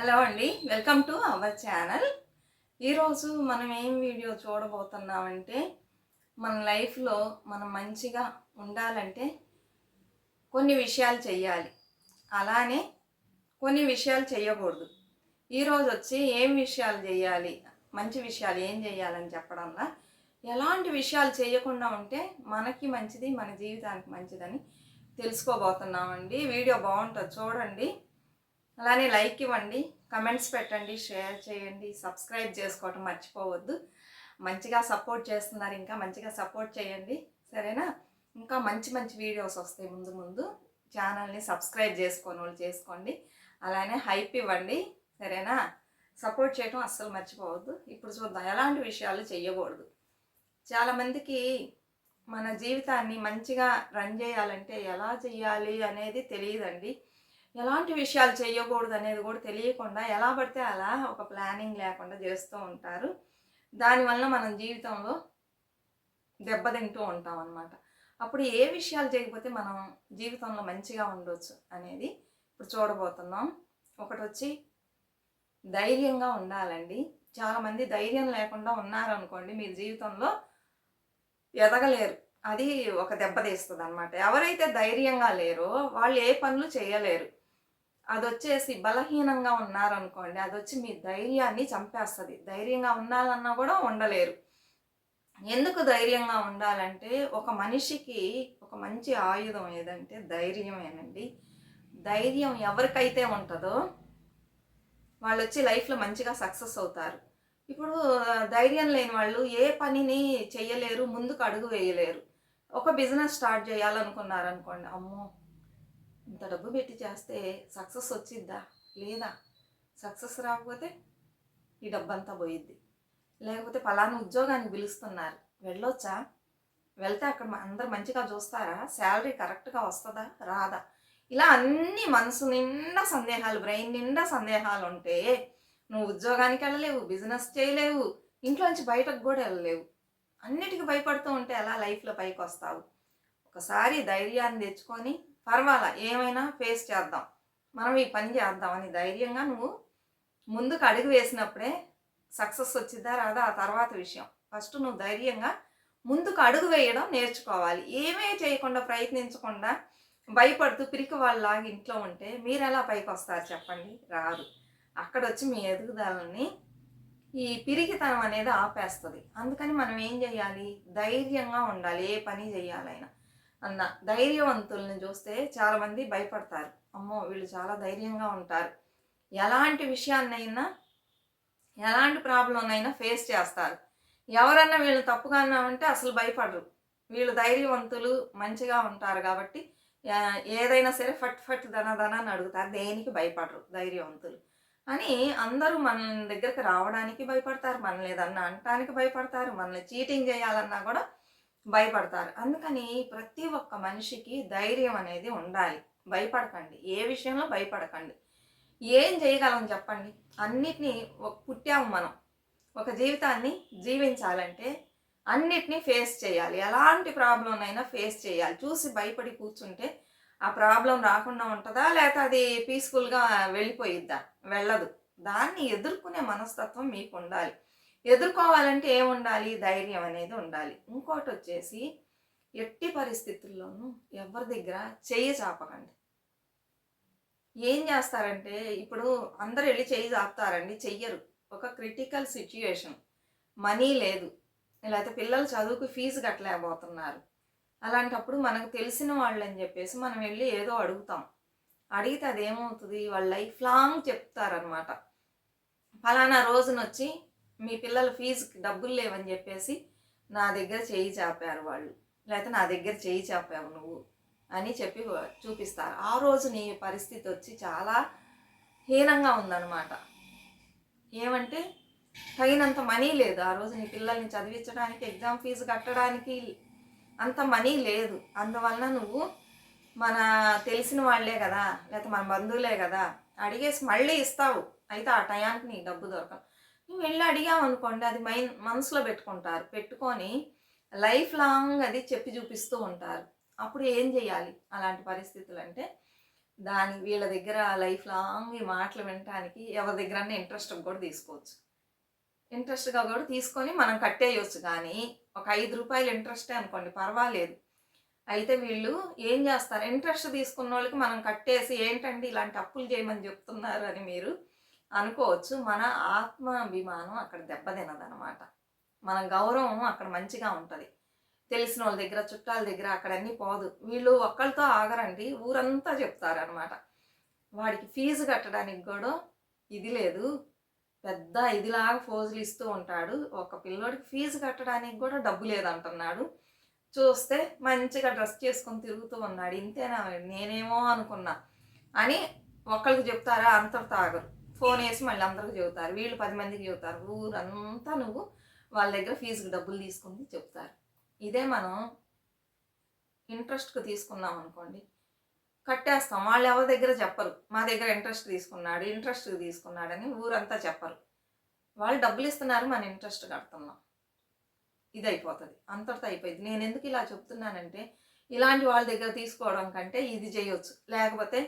Hello అండి, welcome to our channel. ఈరోజు మనం ఏం వీడియో చూడబోతున్నామంటే, మన లైఫ్లో మనం మంచిగా ఉండాలంటే కొన్ని విషయాలు చెయ్యాలి, అలానే కొన్ని విషయాలు చేయకూడదు. ఈరోజు వచ్చి ఏం విషయాలు చేయాలి, మంచి విషయాలు ఏం చేయాలని చెప్పడంలా ఎలాంటి విషయాలు చేయకుండా ఉంటే మనకి మంచిది, మన జీవితానికి మంచిదని తెలుసుకోబోతున్నామండి. వీడియో బాగుంటుంది, చూడండి. అలానే లైక్ ఇవ్వండి, కమెంట్స్ పెట్టండి, షేర్ చేయండి, సబ్స్క్రైబ్ చేసుకోవటం మర్చిపోవద్దు. మంచిగా సపోర్ట్ చేస్తున్నారు, ఇంకా మంచిగా సపోర్ట్ చేయండి, సరేనా? ఇంకా మంచి మంచి వీడియోస్ వస్తాయి ముందు ముందు. ఛానల్ని సబ్స్క్రైబ్ చేసుకోని వాళ్ళు చేసుకోండి, అలానే హైప్ ఇవ్వండి, సరేనా? సపోర్ట్ చేయడం అస్సలు మర్చిపోవద్దు. ఇప్పుడు చూద్దాం ఎలాంటి విషయాలు చేయకూడదు. చాలామందికి మన జీవితాన్ని మంచిగా రన్ చేయాలంటే ఎలా చేయాలి అనేది తెలియదండి. ఎలాంటి విషయాలు చేయకూడదు అనేది కూడా తెలియకుండా ఎలా పడితే అలా ఒక ప్లానింగ్ లేకుండా చేస్తూ ఉంటారు. దానివల్ల మనం జీవితంలో దెబ్బతింటూ ఉంటాం అన్నమాట. అప్పుడు ఏ విషయాలు చేయకపోతే మనం జీవితంలో మంచిగా ఉండొచ్చు అనేది ఇప్పుడు చూడబోతున్నాం. ఒకటి వచ్చి ధైర్యంగా ఉండాలండి. చాలామంది ధైర్యం లేకుండా ఉన్నారనుకోండి, మీ జీవితంలో ఎదగలేరు. అది ఒక దెబ్బతీస్తుంది అన్నమాట. ఎవరైతే ధైర్యంగా లేరో వాళ్ళు ఏ పనులు చేయలేరు. అదొచ్చేసి బలహీనంగా ఉన్నారనుకోండి, అదొచ్చి మీ ధైర్యాన్ని చంపేస్తుంది. ధైర్యంగా ఉండాలన్నా కూడా ఉండలేరు. ఎందుకు ధైర్యంగా ఉండాలంటే, ఒక మనిషికి ఒక మంచి ఆయుధం ఏదంటే ధైర్యమేనండి. ధైర్యం ఎవరికైతే ఉంటుందో వాళ్ళు వచ్చి లైఫ్లో మంచిగా సక్సెస్ అవుతారు. ఇప్పుడు ధైర్యం లేని వాళ్ళు ఏ పనిని చెయ్యలేరు, ముందుకు అడుగు వేయలేరు. ఒక బిజినెస్ స్టార్ట్ చేయాలనుకున్నారనుకోండి, అమ్మో ఇంత డబ్బు పెట్టి చేస్తే సక్సెస్ వచ్చిద్దా లేదా, సక్సెస్ రాకపోతే ఈ డబ్బంతా పోయిద్ది. లేకపోతే పలానా ఉద్యోగానికి పిలుస్తున్నారు, వెళ్ళొచ్చా, వెళ్తే అక్కడ అందరు మంచిగా చూస్తారా, శాలరీ కరెక్ట్గా వస్తుందా రాదా, ఇలా అన్ని మనసు నిండా సందేహాలు, బ్రెయిన్ నిండా సందేహాలు ఉంటే నువ్వు ఉద్యోగానికి వెళ్ళలేవు, బిజినెస్ చేయలేవు, ఇంట్లోంచి బయటకు కూడా వెళ్ళలేవు. అన్నిటికీ భయపడుతూ ఉంటే ఎలా లైఫ్లో పైకి వస్తావు? ఒకసారి ధైర్యాన్ని తెచ్చుకొని పర్వాలా ఏమైనా ఫేస్ చేద్దాం, మనం ఈ పని చేద్దామని ధైర్యంగా నువ్వు ముందుకు అడుగు వేసినప్పుడే సక్సెస్ వచ్చిద్దా రాదా ఆ తర్వాత విషయం. ఫస్ట్ నువ్వు ధైర్యంగా ముందుకు అడుగు వేయడం నేర్చుకోవాలి. ఏమీ చేయకుండా, ప్రయత్నించకుండా, భయపడుతూ పిరికి వాళ్ళలాగా ఇంట్లో ఉంటే మీరు ఎలా పైకి వస్తారు చెప్పండి? రారు. అక్కడ వచ్చి మీ ఎదుగుదలని ఈ పిరికితనం అనేది ఆపేస్తుంది. అందుకని మనం ఏం చేయాలి? ధైర్యంగా ఉండాలి. ఏ పని చేయాలైనా అన్న ధైర్యవంతుల్ని చూస్తే చాలామంది భయపడతారు. అమ్మో వీళ్ళు చాలా ధైర్యంగా ఉంటారు, ఎలాంటి విషయాన్నైనా ఎలాంటి ప్రాబ్లంనైనా ఫేస్ చేస్తారు. ఎవరన్నా వీళ్ళు తప్పుగా అన్నామంటే అసలు భయపడరు. వీళ్ళు ధైర్యవంతులు, మంచిగా ఉంటారు కాబట్టి ఏదైనా సరే ఫట్ ఫట్ ధన అని అడుగుతారు, దేనికి భయపడరు ధైర్యవంతులు అని. అందరూ మన దగ్గరికి రావడానికి భయపడతారు, మనల్ని ఏదన్నా అనటానికి భయపడతారు, మనల్ని చీటింగ్ చేయాలన్నా కూడా భయపడతారు. అందుకని ప్రతి ఒక్క మనిషికి ధైర్యం అనేది ఉండాలి. భయపడకండి, ఏ విషయంలో భయపడకండి. ఏం చేయగలం చెప్పండి? అన్నిటినీ పుట్టాము మనం, ఒక జీవితాన్ని జీవించాలంటే అన్నిటినీ ఫేస్ చేయాలి. ఎలాంటి ప్రాబ్లంనైనా ఫేస్ చేయాలి. చూసి భయపడి కూర్చుంటే ఆ ప్రాబ్లం రాకుండా ఉంటుందా, లేకపోతే అది పీస్ఫుల్గా వెళ్ళిపోయిద్దా? వెళ్ళదు. దాన్ని ఎదుర్కొనే మనస్తత్వం మీకు ఉండాలి. ఎదుర్కోవాలంటే ఏముండాలి? ధైర్యం అనేది ఉండాలి. ఇంకోటి వచ్చేసి ఎట్టి పరిస్థితుల్లోనూ ఎవరి దగ్గర చెయ్యి చాపకండి. ఏం చేస్తారంటే, ఇప్పుడు అందరు వెళ్ళి చెయ్యి చాపుతారండి, చెయ్యరు. ఒక క్రిటికల్ సిచ్యుయేషన్, మనీ లేదు, లేకపోతే పిల్లలు చదువుకు ఫీజు కట్టలేకపోతున్నారు, అలాంటప్పుడు మనకు తెలిసిన వాళ్ళు అని చెప్పేసి మనం వెళ్ళి ఏదో అడుగుతాం. అడిగితే అదేమవుతుంది, వాళ్ళ లైఫ్ లాంగ్ చెప్తారనమాట. ఫలానా రోజునొచ్చి మీ పిల్లల ఫీజుకి డబ్బులు లేవని చెప్పేసి నా దగ్గర చేయి చాపారు వాళ్ళు, లేకపోతే నా దగ్గర చేయి చాపావు నువ్వు అని చెప్పి చూపిస్తారు. ఆ రోజు నీ పరిస్థితి వచ్చి చాలా హీనంగా ఉందన్నమాట. ఏమంటే తగినంత మనీ లేదు ఆ రోజు, నీ పిల్లల్ని చదివించడానికి, ఎగ్జామ్ ఫీజు కట్టడానికి అంత మనీ లేదు. అందువలన నువ్వు మన తెలిసిన వాళ్ళే కదా, లేకపోతే మన బంధువులే కదా, అడిగేసి మళ్ళీ ఇస్తావు, అయితే ఆ టయానికి నీ డబ్బు దొరకదు. నువ్వు వెళ్ళి అడిగావు అనుకోండి, అది మనసులో పెట్టుకుంటారు, పెట్టుకొని లైఫ్ లాంగ్ అది చెప్పి చూపిస్తూ ఉంటారు. అప్పుడు ఏం చేయాలి అలాంటి పరిస్థితులు అంటే, వీళ్ళ దగ్గర లైఫ్ లాంగ్ ఈ మాటలు వినటానికి ఎవరి దగ్గరన్నా ఇంట్రెస్ట్ కూడా తీసుకోవచ్చు. ఇంట్రెస్ట్‌గా కూడా తీసుకొని మనం కట్టేయొచ్చు కానీ, ఒక రూ. 5 ఇంట్రెస్టే అనుకోండి పర్వాలేదు. అయితే వీళ్ళు ఏం చేస్తారు, ఇంట్రెస్ట్ తీసుకున్నోళ్ళకి మనం కట్టేసి ఏంటండి ఇలాంటి అప్పులు చేయమని చెప్తున్నారు అని మీరు అనుకోవచ్చు. మన ఆత్మాభిమానం అక్కడ దెబ్బతినదనమాట. మన గౌరవం అక్కడ మంచిగా ఉంటది. తెలిసినోళ్ళ దగ్గర, చుట్టాల దగ్గర అక్కడన్నీ పోదు. వీళ్ళు ఒక్కళ్ళతో ఆగరండి. ఊరంతా చెప్తారనమాట. వాడికి ఫీజు కట్టడానికి కూడా ఇది లేదు. పెద్ద ఇదిలాగా ఫోజులు ఇస్తూ ఉంటాడు. ఒక పిల్లోడికి ఫీజు కట్టడానికి కూడా డబ్బు లేదంటున్నాడు. చూస్తే మంచిగా డ్రెస్ చేసుకొని తిరుగుతూ ఉన్నాడు. ఇంతేనా నేనేమో అనుకున్నా అని ఒకళ్ళకి చెప్తారా, అంతటితో ఆగరు. ఫోన్ వేసి మళ్ళీ అందరికి చెబుతారు. వీళ్ళు 10 మందికి చెబుతారు. ఊరంతా నువ్వు వాళ్ళ దగ్గర ఫీజుకి డబ్బులు తీసుకుంది చెప్తారు. ఇదే మనం ఇంట్రెస్ట్‌కి తీసుకున్నాం అనుకోండి, కట్టేస్తాం. వాళ్ళు ఎవరి దగ్గర చెప్పరు. మా దగ్గర ఇంట్రెస్ట్‌కి తీసుకున్నాడని ఊరంతా చెప్పరు. వాళ్ళు డబ్బులు ఇస్తున్నారు, మన ఇంట్రెస్ట్ కడుతున్నాం. ఇదైపోతుంది. అంతటితో అయిపోయింది. నేను ఎందుకు ఇలా చెప్తున్నానంటే, ఇలాంటి వాళ్ళ దగ్గర తీసుకోవడం కంటే ఇది చేయొచ్చు. లేకపోతే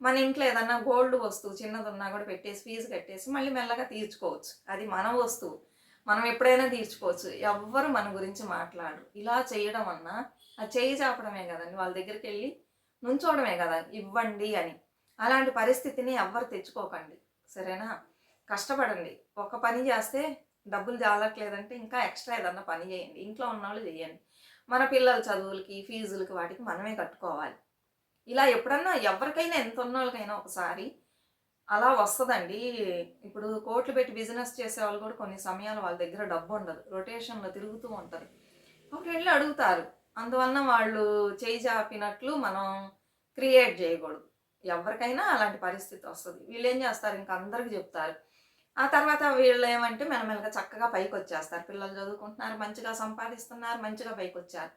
మన ఇంట్లో ఏదన్నా గోల్డ్ వస్తువు చిన్నదున్నా కూడా పెట్టేసి ఫీజు కట్టేసి మళ్ళీ మెల్లగా తీర్చుకోవచ్చు. అది మన వస్తువు. మనం ఎప్పుడైనా తీర్చుకోవచ్చు. ఎవ్వరు మన గురించి మాట్లాడరు. ఇలా చేయడం వలన అది చేయి చాపడమే కదండి. వాళ్ళ దగ్గరికి వెళ్ళి నుంచోవడమే కదా ఇవ్వండి అని. అలాంటి పరిస్థితిని ఎవ్వరు తెచ్చుకోకండి. సరేనా? కష్టపడండి. ఒక పని చేస్తే డబ్బులు చాలట్లేదంటే ఇంకా ఎక్స్ట్రా ఏదన్నా పని చేయండి. ఇంట్లో ఉన్నవాళ్ళు చేయండి. మన పిల్లల చదువులకి, ఫీజులకి వాటికి మనమే కట్టుకోవాలి. ఇలా ఎప్పుడన్నా ఎవరికైనా ఎంత ఉన్నోళ్ళకైనా ఒకసారి అలా వస్తుందండి. ఇప్పుడు కోట్లు పెట్టి బిజినెస్ చేసేవాళ్ళు కూడా కొన్ని సమయాలు వాళ్ళ దగ్గర డబ్బు ఉండదు. రొటేషన్లో తిరుగుతూ ఉంటారు. అప్పుడు వెళ్ళి అడుగుతారు. అందువలన వాళ్ళు చేయి చాపినట్లు మనం క్రియేట్ చేయకూడదు. ఎవరికైనా అలాంటి పరిస్థితి వస్తుంది. వీళ్ళు ఏం చేస్తారు, ఇంకా అందరికి చెప్తారు. ఆ తర్వాత వీళ్ళు ఏమంటే మెల్లమెల్లగా చక్కగా పైకి వచ్చేస్తారు. పిల్లలు చదువుకుంటున్నారు, మంచిగా సంపాదిస్తున్నారు, మంచిగా పైకి వచ్చారు.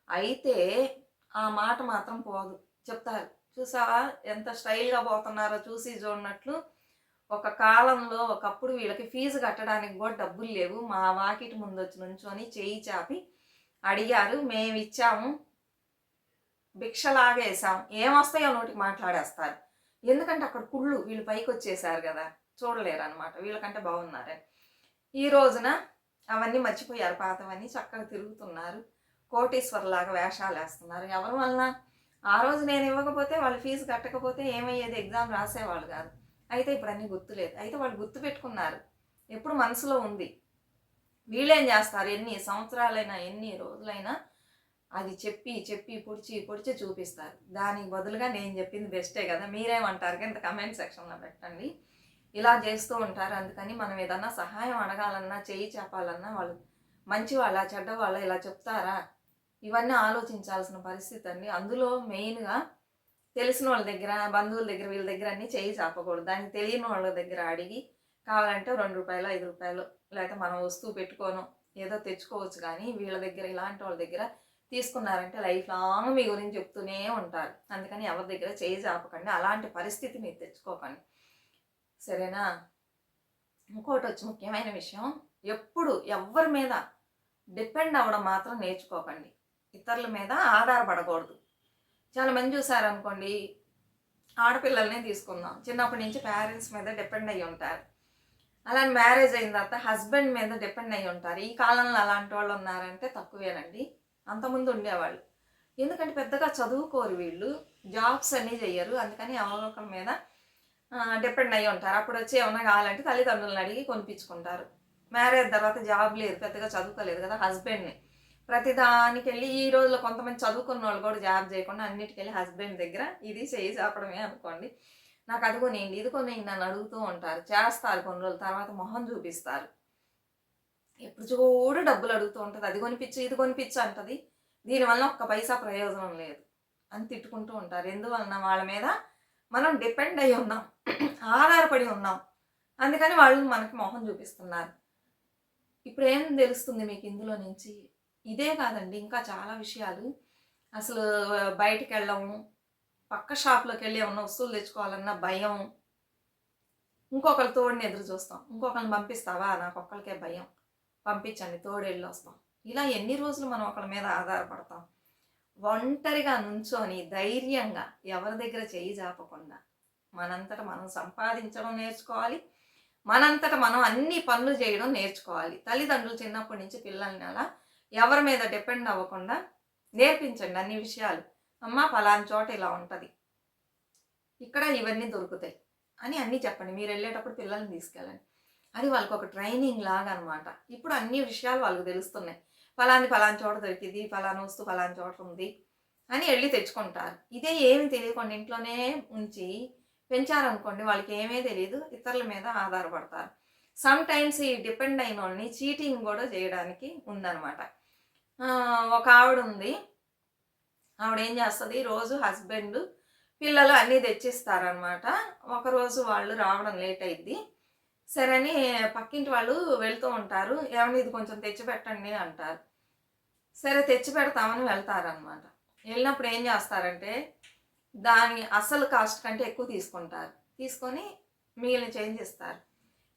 అయితే ఆ మాట మాత్రం పోదు. చెప్తారు, చూసావా ఎంత స్టైల్గా పోతున్నారో చూసి చూడనట్లు. ఒక కాలంలో ఒకప్పుడు వీళ్ళకి ఫీజు కట్టడానికి కూడా డబ్బులు లేవు. మా వాకిటి ముందు వచ్చి నుంచొని చేయి చాపి అడిగారు, మేము ఇచ్చాము, భిక్షలాగా వేసాం. ఏమొస్తాయో నోటికి మాట్లాడేస్తారు. ఎందుకంటే అక్కడ కుళ్ళు, వీళ్ళు పైకి వచ్చేసారు కదా, చూడలేరు అనమాట. వీళ్ళకంటే బాగున్నారని ఈ రోజున అవన్నీ మర్చిపోయారు. పాతవన్నీ చక్కగా తిరుగుతున్నారు. కోటీశ్వర్లాగా వేషాలు వేస్తున్నారు. ఎవరి వలన? ఆ రోజు నేను ఇవ్వకపోతే, వాళ్ళు ఫీజు కట్టకపోతే ఏమయ్యేది, ఎగ్జామ్ రాసేవాళ్ళు కాదు. అయితే ఇప్పుడు అన్నీ గుర్తులేదు. అయితే వాళ్ళు గుర్తు పెట్టుకున్నారు, ఎప్పుడు మనసులో ఉంది. వీళ్ళేం చేస్తారు, ఎన్ని సంవత్సరాలైనా ఎన్ని రోజులైనా అది చెప్పి చెప్పి పొడిచి పొడిచి చూపిస్తారు. దానికి బదులుగా నేను చెప్పింది బెస్టే కదా, మీరేమంటారు కింద కమెంట్ సెక్షన్లో పెట్టండి. ఇలా చేస్తూ ఉంటారు. అందుకని మనం ఏదన్నా సహాయం అడగాలన్నా, చేయి చెప్పాలన్నా వాళ్ళు మంచి వాళ్ళ చెడ్డ వాళ్ళ ఇలా చెప్తారా, ఇవన్నీ ఆలోచించాల్సిన పరిస్థితి అండి. అందులో మెయిన్గా తెలిసిన వాళ్ళ దగ్గర, బంధువుల దగ్గర, వీళ్ళ దగ్గర అన్నీ చేయి చాపకూడదు. దానికి తెలియని వాళ్ళ దగ్గర అడిగి కావాలంటే ₹2 ₹5 లేకపోతే మనం వస్తువు పెట్టుకోను ఏదో తెచ్చుకోవచ్చు. కానీ వీళ్ళ దగ్గర, ఇలాంటి వాళ్ళ దగ్గర తీసుకున్నారంటే లైఫ్ లాంగ్ మీ గురించి చెప్తూనే ఉంటారు. అందుకని ఎవరి దగ్గర చేయి చాపకండి. అలాంటి పరిస్థితి మీరు తెచ్చుకోకండి. సరేనా? ఇంకోటి వచ్చి ముఖ్యమైన విషయం, ఎప్పుడు ఎవరి మీద డిపెండ్ అవ్వడం మాత్రం నేర్చుకోకండి. ఇతరుల మీద ఆధారపడకూడదు. చాలా మంది చూసారనుకోండి, ఆడపిల్లల్ని తీసుకుందాం, చిన్నప్పటి నుంచి పేరెంట్స్ మీద డిపెండ్ అయ్యి ఉంటారు. అలానే మ్యారేజ్ అయిన తర్వాత హస్బెండ్ మీద డిపెండ్ అయ్యి ఉంటారు. ఈ కాలంలో అలాంటి వాళ్ళు ఉన్నారంటే తక్కువేనండి. అంతకుముందు ఉండేవాళ్ళు. ఎందుకంటే పెద్దగా చదువుకోరు వీళ్ళు, జాబ్స్ అన్నీ చెయ్యరు. అందుకని ఎవరొకరి మీద డిపెండ్ అయ్యి ఉంటారు. అప్పుడు వచ్చి ఏమన్నా కావాలంటే తల్లిదండ్రులను అడిగి కొనిపించుకుంటారు. మ్యారేజ్ తర్వాత జాబ్ లేదు, పెద్దగా చదువుకోలేదు కదా, హస్బెండ్ని ప్రతిదానికి వెళ్ళి, ఈ రోజుల్లో కొంతమంది చదువుకున్న వాళ్ళు కూడా జాబ్ చేయకుండా అన్నిటికి వెళ్ళి హస్బెండ్ దగ్గర ఇది చేయి చాపడమే అనుకోండి. నాకు అది కొనేయండి, ఇది కొనేయండి నన్ను అడుగుతూ ఉంటారు. చేస్తారు, కొన్ని రోజుల తర్వాత మొహం చూపిస్తారు. ఎప్పుడు చూడు డబ్బులు అడుగుతూ ఉంటుంది. అది కొనిపించు, ఇది కొనిపించు అంటది. దీనివల్ల ఒక్క పైసా ప్రయోజనం లేదు అని తిట్టుకుంటూ ఉంటారు. ఎందువలన? వాళ్ళ మీద మనం డిపెండ్ అయ్యి ఉన్నాం, ఆధారపడి ఉన్నాం. అందుకని వాళ్ళు మనకి మొహం చూపిస్తున్నారు. ఇప్పుడు ఏం తెలుస్తుంది మీకు ఇందులో నుంచి? ఇదే కాదండి, ఇంకా చాలా విషయాలు. అసలు బయటికి వెళ్ళము, పక్క షాప్లోకి వెళ్ళి ఏమన్నా వస్తువులు తెచ్చుకోవాలన్నా భయం. ఇంకొకరి తోడిని ఎదురు చూస్తాం. ఇంకొకరిని పంపిస్తావా, నాకు ఒక్కరికే భయం, పంపించండి తోడు వెళ్ళి వస్తాం. ఇలా ఎన్ని రోజులు మనం ఒకరి మీద ఆధారపడతాం? ఒంటరిగా నుంచొని ధైర్యంగా ఎవరి దగ్గర చెయ్యి జాపకుండా మనంతట మనం సంపాదించడం నేర్చుకోవాలి. మనంతట మనం అన్ని పనులు చేయడం నేర్చుకోవాలి. తల్లిదండ్రులు చిన్నప్పటి నుంచి పిల్లల్ని అలా ఎవరి మీద డిపెండ్ అవ్వకుండా నేర్పించండి అన్ని విషయాలు. అమ్మ పలానా చోట ఇలా ఉంటది. ఇక్కడ ఇవన్నీ దొరుకుతాయి అని అన్నీ చెప్పండి. మీరు వెళ్ళేటప్పుడు పిల్లల్ని తీసుకెళ్ళండి. అది వాళ్ళకి ఒక ట్రైనింగ్ లాగా అనమాట. ఇప్పుడు అన్ని విషయాలు వాళ్ళకి తెలుస్తున్నాయి. పలానా చోట దొరికింది, పలానా వస్తువు పలానా చోట ఉంది అని వెళ్ళి తెచ్చుకుంటారు. ఇదే ఏమి తెలియకుండా ఇంట్లోనే ఉంచి పెంచారనుకోండి, వాళ్ళకి ఏమీ తెలియదు, ఇతరుల మీద ఆధారపడతారు. సమ్ టైమ్స్ ఈ డిపెండ్ అయిన వాళ్ళని చీటింగ్ కూడా చేయడానికి ఉందన్నమాట. ఒక ఆవిడ ఉంది. ఆవిడ ఏం చేస్తుంది, రోజు హస్బెండ్ పిల్లలు అన్నీ తెచ్చిస్తారనమాట. ఒకరోజు వాళ్ళు రావడం లేట్ అయింది. సరే అని పక్కింటి వాళ్ళు వెళ్తూ ఉంటారు. ఏమన్నా ఇది కొంచెం తెచ్చిపెట్టండి అంటారు. సరే తెచ్చి పెడతామని వెళ్తారనమాట. వెళ్ళినప్పుడు ఏం చేస్తారంటే దాని అసలు కాస్ట్ కంటే ఎక్కువ తీసుకుంటారు. తీసుకొని మిగిలిన చేంజ్ ఇస్తారు.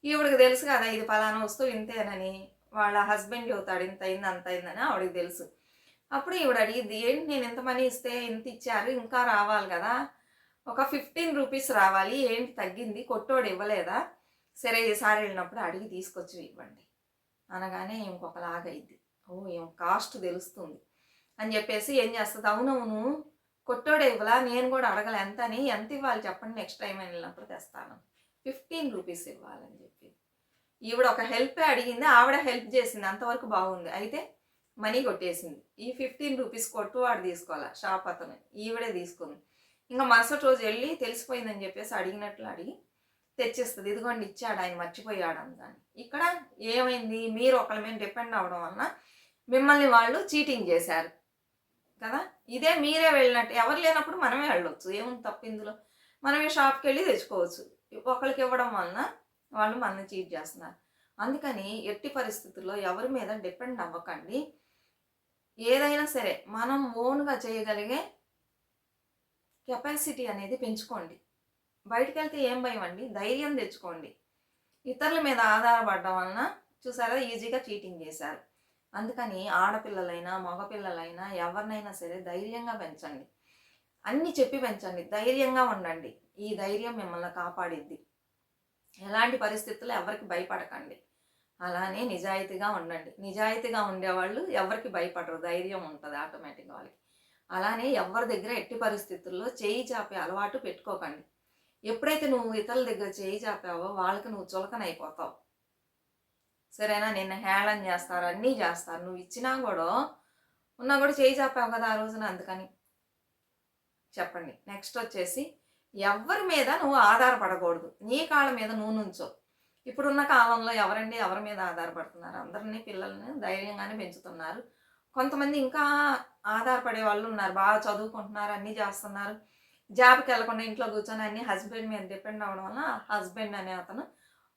ఈవిడికి తెలుసు కదా ఇది పలానా వస్తువు ఇంతేనని. వాళ్ళ హస్బెండ్ చెబుతాడు ఇంత అయింది అంత అయిందని ఆవిడకి తెలుసు. అప్పుడు ఈవిడ అడిగిద్ది, ఏంటి నేను ఇంత మనీ ఇస్తే ఇంత ఇచ్చారు, ఇంకా రావాలి కదా, ఒక 15 రూపీస్ రావాలి, ఏంటి తగ్గింది, కొట్టోడు ఇవ్వలేదా, సరే ఈసారి వెళ్ళినప్పుడు అడిగి తీసుకొచ్చి ఇవ్వండి అనగానే ఇంకొకలాగా అయింది. ఓ ఏం కాస్ట్ తెలుస్తుంది అని చెప్పేసి ఏం చేస్తుంది, అవునవును కొట్టోడే ఇవ్వలా, నేను కూడా అడగలే ఎంత అని, ఎంత ఇవ్వాలి చెప్పండి నెక్స్ట్ టైం వెళ్ళినప్పుడు తెస్తాను, 15 రూపీస్ ఇవ్వాలని చెప్పి. ఈవిడ ఒక హెల్ప్ అడిగింది, ఆవిడ హెల్ప్ చేసింది, అంతవరకు బాగుంది. అయితే మనీ కొట్టేసింది. ఈ 15 రూపీస్ కొట్టు వాడు తీసుకోవాలా, షాప్ అతను, ఈవిడే తీసుకుంది. ఇంకా మరుసటి రోజు వెళ్ళి తెలిసిపోయిందని చెప్పేసి అడిగినట్లు అడిగి తెచ్చిస్తుంది. ఇదిగోండి ఇచ్చాడు ఆయన, మర్చిపోయాడు అందాన్ని. ఇక్కడ ఏమైంది, మీరు ఒకళ్ళ మీద డిపెండ్ అవ్వడం వలన మిమ్మల్ని వాళ్ళు చీటింగ్ చేశారు కదా. ఇదే మీరే వెళ్ళినట్టు, ఎవరు లేనప్పుడు మనమే వెళ్ళొచ్చు, ఏముంది తప్పు ఇందులో, మనమే షాప్కి వెళ్ళి తెచ్చుకోవచ్చు. ఒకరికి ఇవ్వడం వలన వాళ్ళు మనల్ని చీట్ చేస్తున్నారు. అందుకని ఎట్టి పరిస్థితుల్లో ఎవరి మీద డిపెండ్ అవ్వకండి. ఏదైనా సరే మనం ఓన్గా చేయగలిగే కెపాసిటీ అనేది పెంచుకోండి. బయటికి వెళ్తే ఏం భయం అండి, ధైర్యం తెచ్చుకోండి. ఇతరుల మీద ఆధారపడడం వలన చూసారా ఈజీగా చీటింగ్ చేశారు. అందుకని ఆడపిల్లలైనా మగపిల్లలైనా ఎవరినైనా సరే ధైర్యంగా పెంచండి. అన్నీ చెప్పి పెంచండి, ధైర్యంగా ఉండండి. ఈ ధైర్యం మిమ్మల్ని కాపాడిద్ది. ఎలాంటి పరిస్థితుల్లో ఎవరికి భయపడకండి. అలానే నిజాయితీగా ఉండండి. నిజాయితీగా ఉండేవాళ్ళు ఎవరికి భయపడరు, ధైర్యం ఉంటుంది ఆటోమేటిక్గా వాళ్ళకి. అలానే ఎవరి దగ్గర ఎట్టి పరిస్థితుల్లో చేయి చాపే అలవాటు పెట్టుకోకండి. ఎప్పుడైతే నువ్వు ఇతరుల దగ్గర చేయి చాపావో వాళ్ళకి నువ్వు చులకనైపోతావు. సరేనా, నిన్ను హేళన చేస్తారు, అన్నీ చేస్తారు. నువ్వు ఇచ్చినా కూడా ఉన్నా కూడా చేయి చాపావు కదా ఆ రోజున, అందుకని చెప్పండి. నెక్స్ట్ వచ్చేసి ఎవరి మీద నువ్వు ఆధారపడకూడదు. నీ కాళ్ళ మీద నువ్వు నుంచో. ఇప్పుడున్న కాలంలో ఎవరండి ఎవరి మీద ఆధారపడుతున్నారు, అందరినీ పిల్లల్ని ధైర్యంగానే పెంచుతున్నారు. కొంతమంది ఇంకా ఆధారపడే వాళ్ళు ఉన్నారు, బాగా చదువుకుంటున్నారు, అన్నీ చేస్తున్నారు, జాబ్కి వెళ్ళకుండా ఇంట్లో కూర్చొని అన్నీ హస్బెండ్ మీద డిపెండ్ అవ్వడం వల్ల హస్బెండ్ అనే అతను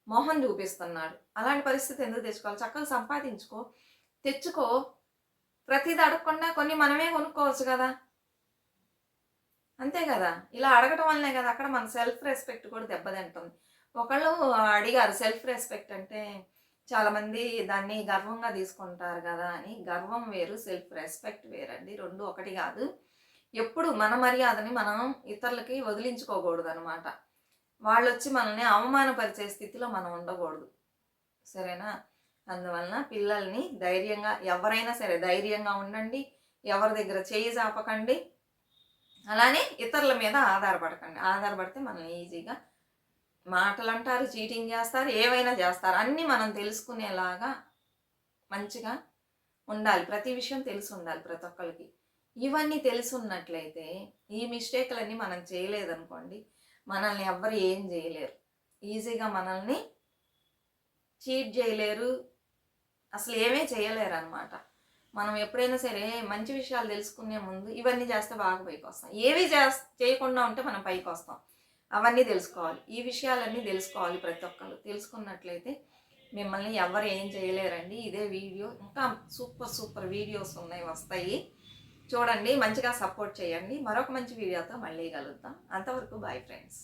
మొహం చూపిస్తున్నాడు. అలాంటి పరిస్థితి ఎందుకు తెచ్చుకోవాలి, చక్కగా సంపాదించుకో, తెచ్చుకో. ప్రతిది అడగకుండా కొన్ని మనమే కొనుక్కోవచ్చు కదా, అంతే కదా. ఇలా అడగటం వల్లనే కదా అక్కడ మన సెల్ఫ్ రెస్పెక్ట్ కూడా దెబ్బతింటుంది. ఒకళ్ళు అడిగారు సెల్ఫ్ రెస్పెక్ట్ అంటే, చాలామంది దాన్ని గర్వంగా తీసుకుంటారు కదా అని. గర్వం వేరు, సెల్ఫ్ రెస్పెక్ట్ వేరండి, రెండు ఒకటి కాదు. ఎప్పుడు మన మర్యాదని మనం ఇతరులకి వదిలించుకోకూడదు అనమాట. వాళ్ళు వచ్చి మనల్ని అవమానపరిచే స్థితిలో మనం ఉండకూడదు, సరేనా. అందువలన పిల్లల్ని ధైర్యంగా, ఎవరైనా సరే ధైర్యంగా ఉండండి. ఎవరి దగ్గర చేయి చాపకండి. అలానే ఇతరుల మీద ఆధారపడకండి. ఆధారపడితే మనల్ని ఈజీగా మాటలు అంటారు, చీటింగ్ చేస్తారు, ఏవైనా చేస్తారు. అన్నీ మనం తెలుసుకునేలాగా మంచిగా ఉండాలి. ప్రతి విషయం తెలిసి ఉండాలి ప్రతి ఒక్కరికి. ఇవన్నీ తెలిసి ఉన్నట్లయితే ఈ మిస్టేక్లన్నీ మనం చేయలేదనుకోండి, మనల్ని ఎవ్వరు ఏం చేయలేరు. ఈజీగా మనల్ని చీట్ చేయలేరు, అసలు ఏమీ చేయలేరు అనమాట. మనం ఎప్పుడైనా సరే మంచి విషయాలు తెలుసుకునే ముందు ఇవన్నీ చేస్తే బాగా పైకి వస్తాం. ఏవి చేయకుండా ఉంటే మనం పైకి వస్తాం. అవన్నీ తెలుసుకోవాలి. ఈ విషయాలన్నీ తెలుసుకోవాలి ప్రతి ఒక్కరు. తెలుసుకున్నట్లయితే మిమ్మల్ని ఎవరు ఏం చేయలేరండి. ఇదే వీడియో, ఇంకా సూపర్ వీడియోస్ ఉన్నాయి, వస్తాయి చూడండి. మంచిగా సపోర్ట్ చేయండి. మరొక మంచి వీడియోతో మళ్ళీ కలుద్దాం. అంతవరకు బాయ్ ఫ్రెండ్స్.